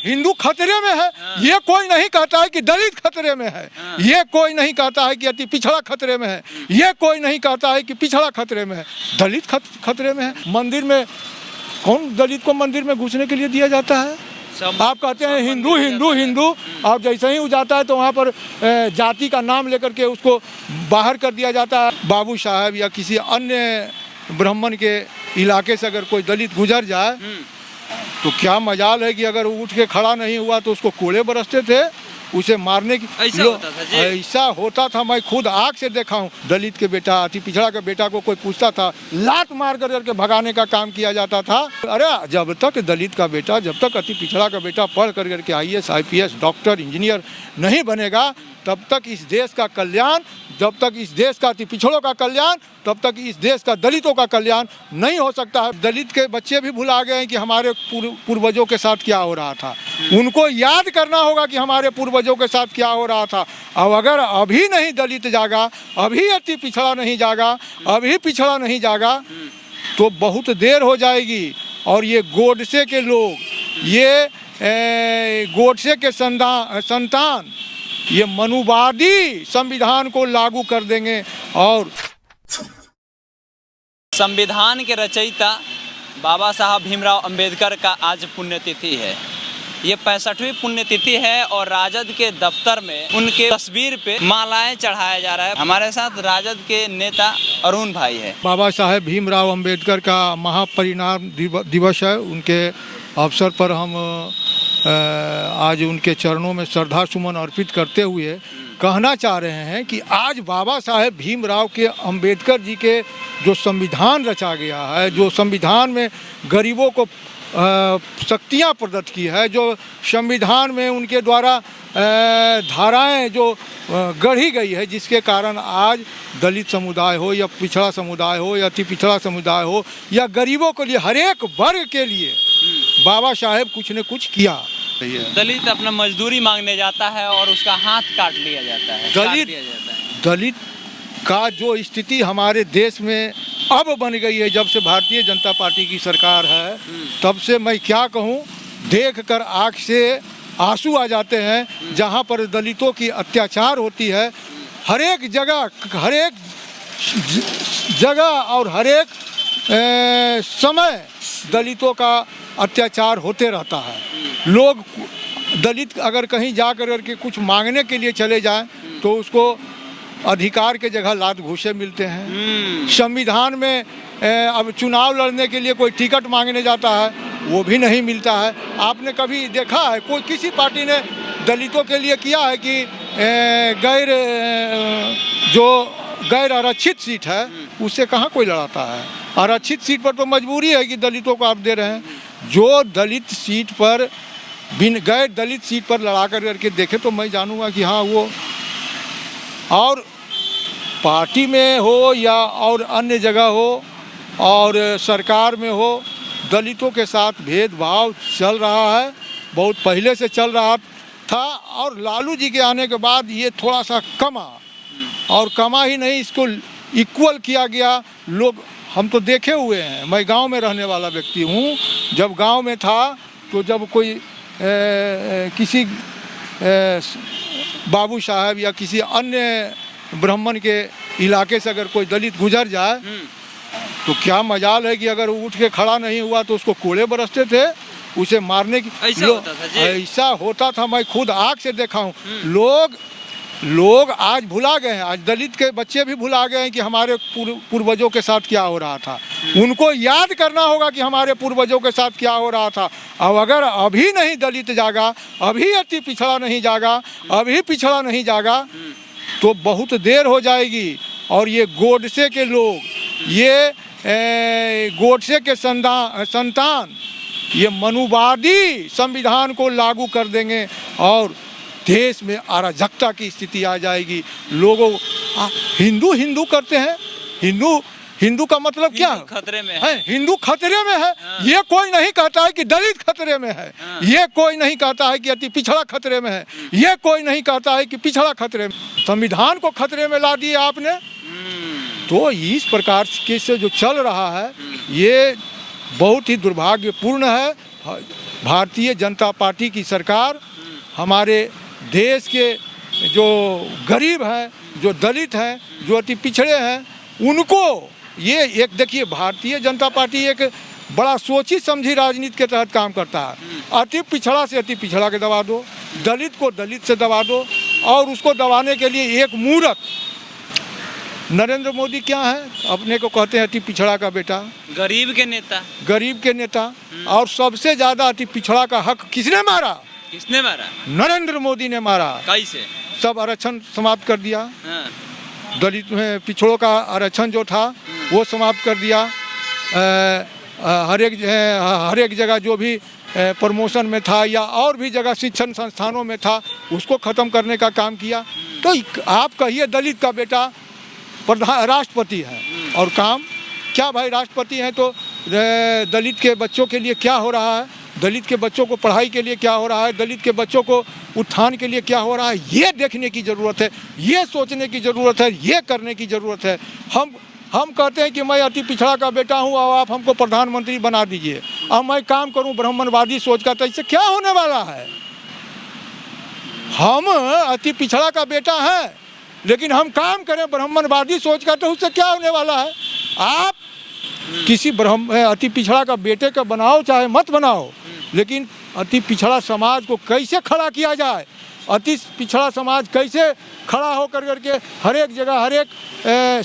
हिंदू खतरे में है, ये कोई नहीं कहता है कि दलित खतरे में है, ये कोई नहीं कहता है कि अति पिछड़ा खतरे में है, ये कोई नहीं कहता है कि पिछड़ा खतरे में है, दलित खतरे में है। मंदिर में कौन दलित को मंदिर में घुसने के लिए दिया जाता है? आप कहते हैं हिंदू हिंदू हिंदू, और जैसे ही वो जाता है तो वहाँ पर जाति का नाम लेकर के उसको बाहर कर दिया जाता है। बाबू साहब या किसी अन्य ब्राह्मण के इलाके से अगर कोई दलित गुजर जाए तो क्या मजाल है कि अगर उठ के खड़ा नहीं हुआ तो उसको कोड़े बरसते थे, उसे मारने की ऐसा होता था। मैं खुद आँख से देखा हूँ। दलित के बेटा, अति पिछड़ा के बेटा को कोई पूछता था, लात मार कर करके भगाने का काम किया जाता था। अरे जब तक दलित का बेटा, जब तक अति पिछड़ा का बेटा पढ़ कर करके IAS IPS डॉक्टर इंजीनियर नहीं बनेगा, तब तक इस देश का कल्याण, जब तक इस देश का अति पिछड़ों का कल्याण, तब तक इस देश का दलितों का कल्याण नहीं हो सकता है। दलित के बच्चे भी भुला गए हैं कि हमारे पूर्वजों के साथ क्या हो रहा था। उनको याद करना होगा कि हमारे पूर्वजों के साथ क्या हो रहा था। अब अगर अभी नहीं दलित जागा, अभी अति पिछड़ा नहीं जागा, अभी पिछड़ा नहीं जागा तो बहुत देर हो जाएगी। और ये गोडसे के लोग, ये गोडसे के संतान ये मनुवादी संविधान को लागू कर देंगे। और संविधान के रचयिता बाबा साहब भीमराव अंबेडकर का आज पुण्यतिथि है। ये 65वीं पुण्यतिथि है और राजद के दफ्तर में उनके तस्वीर पे मालाएं चढ़ाया जा रहा है। हमारे साथ राजद के नेता अरुण भाई है। बाबा साहब भीमराव अंबेडकर का महापरिनिर्वाण दिवस है। उनके अवसर पर हम आज उनके चरणों में श्रद्धा सुमन अर्पित करते हुए कहना चाह रहे हैं कि आज बाबा साहेब भीमराव के अंबेडकर जी के जो संविधान रचा गया है, जो संविधान में गरीबों को शक्तियाँ प्रदत्त की है, जो संविधान में उनके द्वारा धाराएं जो गढ़ी गई है, जिसके कारण आज दलित समुदाय हो या पिछड़ा समुदाय हो या अति पिछड़ा समुदाय हो या गरीबों के लिए, हर एक वर्ग के लिए बाबा साहेब कुछ न कुछ किया। दलित अपना मजदूरी मांगने जाता है और उसका हाथ काट लिया जाता है। दलित का जो स्थिति हमारे देश में अब बन गई है, जब से भारतीय जनता पार्टी की सरकार है, तब से मैं क्या कहूँ, देख कर आँख से आंसू आ जाते हैं। जहाँ पर दलितों की अत्याचार होती है, हर एक जगह और हर एक समय दलितों का अत्याचार होते रहता है। लोग दलित अगर कहीं जा कर के कुछ मांगने के लिए चले जाएं तो उसको अधिकार के जगह लात घूंसे मिलते हैं। संविधान में अब चुनाव लड़ने के लिए कोई टिकट मांगने जाता है, वो भी नहीं मिलता है। आपने कभी देखा है कोई किसी पार्टी ने दलितों के लिए किया है कि गैर आरक्षित सीट है उससे कहाँ कोई लड़ाता है? आरक्षित सीट पर तो मजबूरी है कि दलितों को आप दे रहे हैं। जो दलित सीट पर गैर दलित सीट पर लड़ा करके देखे तो मैं जानूंगा कि हाँ वो, और पार्टी में हो या और अन्य जगह हो और सरकार में हो, दलितों के साथ भेदभाव चल रहा है, बहुत पहले से चल रहा था। और लालू जी के आने के बाद ये थोड़ा सा कमा, और कमा ही नहीं, इसको इक्वल किया गया। लोग हम तो देखे हुए हैं, मैं गांव में रहने वाला व्यक्ति हूँ। जब गांव में था तो जब कोई किसी बाबू साहब या किसी अन्य ब्राह्मण के इलाके से अगर कोई दलित गुजर जाए तो क्या मजाल है कि अगर उठ के खड़ा नहीं हुआ तो उसको कोड़े बरसते थे, उसे मारने की ऐसा होता था। मैं खुद आँख से देखा हूँ। लोग आज भुला गए हैं, आज दलित के बच्चे भी भुला गए हैं कि हमारे पूर्वजों के साथ क्या हो रहा था। उनको याद करना होगा कि हमारे पूर्वजों के साथ क्या हो रहा था। अब अगर अभी नहीं दलित जागा, अभी अति पिछड़ा नहीं जागा, अभी पिछड़ा नहीं जागा तो बहुत देर हो जाएगी। और ये गोडसे के लोग, ये गोडसे के संतान ये मनुवादी संविधान को लागू कर देंगे और देश में अराजकता की स्थिति आ जाएगी। लोगों हिंदू हिंदू करते हैं, हिंदू का मतलब क्या खतरे में है? हिंदू खतरे में है। ये कोई नहीं कहता है कि दलित खतरे में है, ये कोई नहीं कहता है कि अति पिछड़ा खतरे में है, ये कोई नहीं कहता है कि पिछड़ा खतरे में। संविधान को खतरे में ला दिए आपने। तो इस प्रकार के से जो चल रहा है ये बहुत ही दुर्भाग्यपूर्ण है। भारतीय जनता पार्टी की सरकार हमारे देश के जो गरीब हैं, जो दलित हैं, जो अति पिछड़े हैं, उनको ये एक देखिए, भारतीय जनता पार्टी एक बड़ा सोची समझी राजनीति के तहत काम करता है। अति पिछड़ा से अति पिछड़ा के दबा दो, दलित को दलित से दबा दो, और उसको दबाने के लिए एक मूर्ख नरेंद्र मोदी क्या है, अपने को कहते हैं अति पिछड़ा का बेटा, गरीब के नेता, गरीब के नेता। और सबसे ज्यादा अति पिछड़ा का हक किसने मारा? किसने मारा? नरेंद्र मोदी ने मारा। कैसे? सब आरक्षण समाप्त कर दिया, हाँ। दलित में पिछड़ों का आरक्षण जो था वो समाप्त कर दिया। हर एक जगह जो भी प्रमोशन में था या और भी जगह शिक्षण संस्थानों में था, उसको ख़त्म करने का काम किया। तो आप कहिए दलित का बेटा राष्ट्रपति है, और काम क्या भाई? राष्ट्रपति हैं तो दलित के बच्चों के लिए क्या हो रहा है, दलित के बच्चों को पढ़ाई के लिए क्या हो रहा है, दलित के बच्चों को उत्थान के लिए क्या हो रहा है, ये देखने की ज़रूरत है, ये सोचने की ज़रूरत है, ये करने की ज़रूरत है। हम कहते हैं कि मैं अति पिछड़ा का बेटा हूँ और आप हमको प्रधानमंत्री बना दीजिए, अब मैं काम करूँ ब्राह्मणवादी सोच का, तो इससे क्या होने वाला है? हम अति पिछड़ा का बेटा है, लेकिन हम काम करें ब्राह्मणवादी सोच का, तो उससे क्या होने वाला है? आप किसी अति पिछड़ा का बेटे का बनाओ चाहे मत बनाओ, लेकिन अति पिछड़ा समाज को कैसे खड़ा किया जाए, अति पिछड़ा समाज कैसे खड़ा होकर करके हर एक जगह हर एक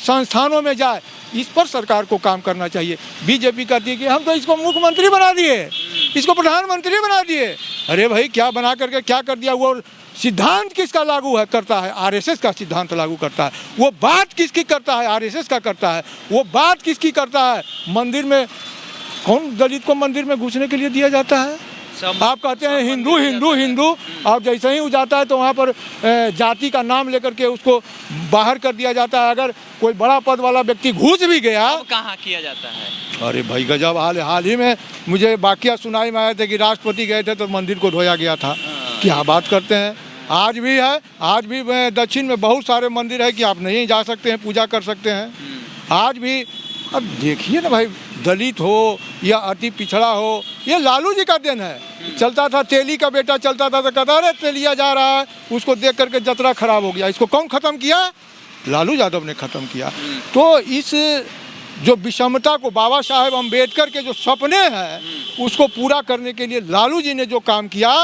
संस्थानों में जाए, इस पर सरकार को काम करना चाहिए। बीजेपी कहती है कि हम तो इसको मुख्यमंत्री बना दिए, इसको प्रधानमंत्री बना दिए। अरे भाई, क्या बना करके क्या कर दिया? वो सिद्धांत किसका लागू है करता है? आरएसएस का सिद्धांत लागू करता है। वो बात किसकी करता है? आरएसएस का करता है। वो बात किसकी करता है? मंदिर में कौन दलित को मंदिर में घुसने के लिए दिया जाता है? आप कहते हैं हिंदू हिंदू हिंदू, और जैसे ही वो जाता है तो वहाँ पर जाति का नाम लेकर के उसको बाहर कर दिया जाता है। अगर कोई बड़ा पद वाला व्यक्ति घुस भी गया, कहाँ किया जाता है? अरे भाई गजब, हाल ही में मुझे वाकया सुनाई में आया था कि राष्ट्रपति गए थे तो मंदिर को धोया गया था। क्या बात करते हैं। आज भी है, आज भी दक्षिण में बहुत सारे मंदिर है कि आप नहीं जा सकते हैं, पूजा कर सकते हैं आज भी। अब देखिए ना भाई, दलित हो या अति पिछड़ा हो, ये लालू जी का दिन है। चलता था तेली का बेटा चलता था तो कहता अरे तेलिया जा रहा है, उसको देख करके जतरा खराब हो गया। इसको कौन ख़त्म किया? लालू यादव ने ख़त्म किया। तो इस जो विषमता को, बाबा साहेब अम्बेडकर के जो सपने हैं उसको पूरा करने के लिए लालू जी ने जो काम किया,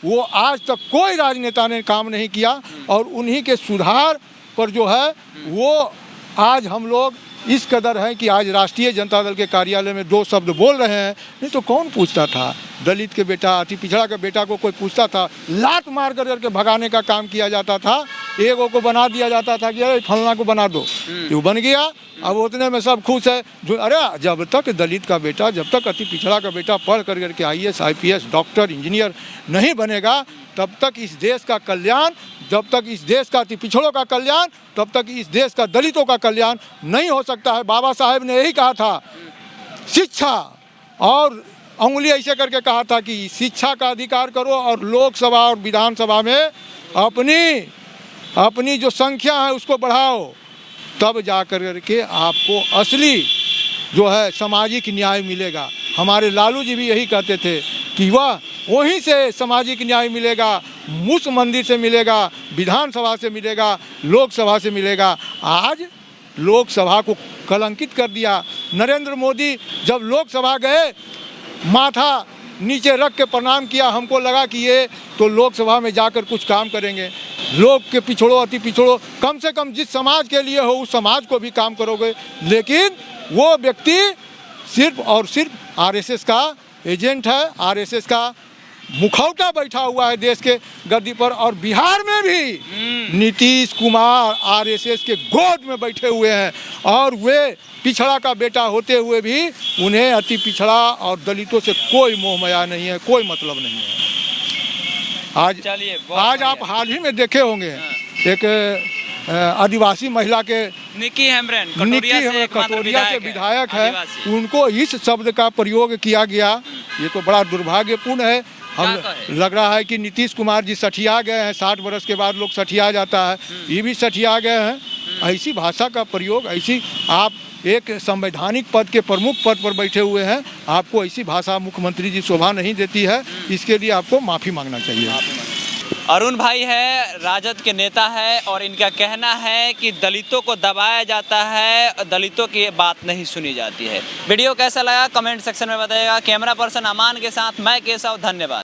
वो आज तक कोई राजनेता ने काम नहीं किया। और उन्हीं के सुधार पर जो है वो आज हम लोग इस कदर है कि आज राष्ट्रीय जनता दल के कार्यालय में 2 शब्द बोल रहे हैं। नहीं तो कौन पूछता था? दलित के बेटा, अति पिछड़ा के बेटा को कोई पूछता था? लात मार करके भगाने का काम किया जाता था। एगो को बना दिया जाता था कि अरे फलना को बना दो, वो बन गया, अब उतने में सब खुश है। जो अरे जब तक दलित का बेटा, जब तक अति पिछड़ा का बेटा पढ़ करके IAS IPS डॉक्टर इंजीनियर नहीं बनेगा, तब तक इस देश का कल्याण, जब तक इस देश का अति पिछड़ों का कल्याण, तब तक इस देश का दलितों का कल्याण नहीं हो सकता है। बाबा साहेब ने यही कहा था, शिक्षा, और उंगली ऐसे करके कहा था कि शिक्षा का अधिकार करो और लोकसभा और विधानसभा में अपनी जो संख्या है उसको बढ़ाओ, तब जा कर के आपको असली जो है सामाजिक न्याय मिलेगा। हमारे लालू जी भी यही कहते थे कि वहीं से सामाजिक न्याय मिलेगा, उस मंदिर से मिलेगा, विधानसभा से मिलेगा, लोकसभा से मिलेगा। आज लोकसभा को कलंकित कर दिया। नरेंद्र मोदी जब लोकसभा गए, माथा नीचे रख के प्रणाम किया। हमको लगा कि ये तो लोकसभा में जाकर कुछ काम करेंगे। लोग के पिछड़ों, अति पिछड़ों, कम से कम जिस समाज के लिए हो उस समाज को भी काम करोगे। लेकिन वो व्यक्ति सिर्फ और सिर्फ आरएसएस का एजेंट है, आरएसएस का मुखौटा बैठा हुआ है देश के गद्दी पर। और बिहार में भी नीतीश कुमार आरएसएस के गोद में बैठे हुए हैं, और वे पिछड़ा का बेटा होते हुए भी उन्हें अति पिछड़ा और दलितों से कोई मोह माया नहीं है, कोई मतलब नहीं है। आज आप हाल ही में देखे होंगे एक आदिवासी महिला के निकी हेम्ब्रेन कटोरिया से विधायक है, उनको इस शब्द का प्रयोग किया गया। ये तो बड़ा दुर्भाग्यपूर्ण है। हम लग रहा है कि नीतीश कुमार जी सठिया गए हैं। 60 वर्ष के बाद लोग सठिया जाता है, ये भी सठिया गए हैं। ऐसी भाषा का प्रयोग, ऐसी आप एक संवैधानिक पद के प्रमुख पद पर बैठे हुए हैं, आपको ऐसी भाषा मुख्यमंत्री जी शोभा नहीं देती है। इसके लिए आपको माफ़ी मांगना चाहिए। अरुण भाई है, राजद के नेता है और इनका कहना है कि दलितों को दबाया जाता है, दलितों की बात नहीं सुनी जाती है। वीडियो कैसा लगा कमेंट सेक्शन में बताइएगा। कैमरा पर्सन अमान के साथ मैं केशव, धन्यवाद।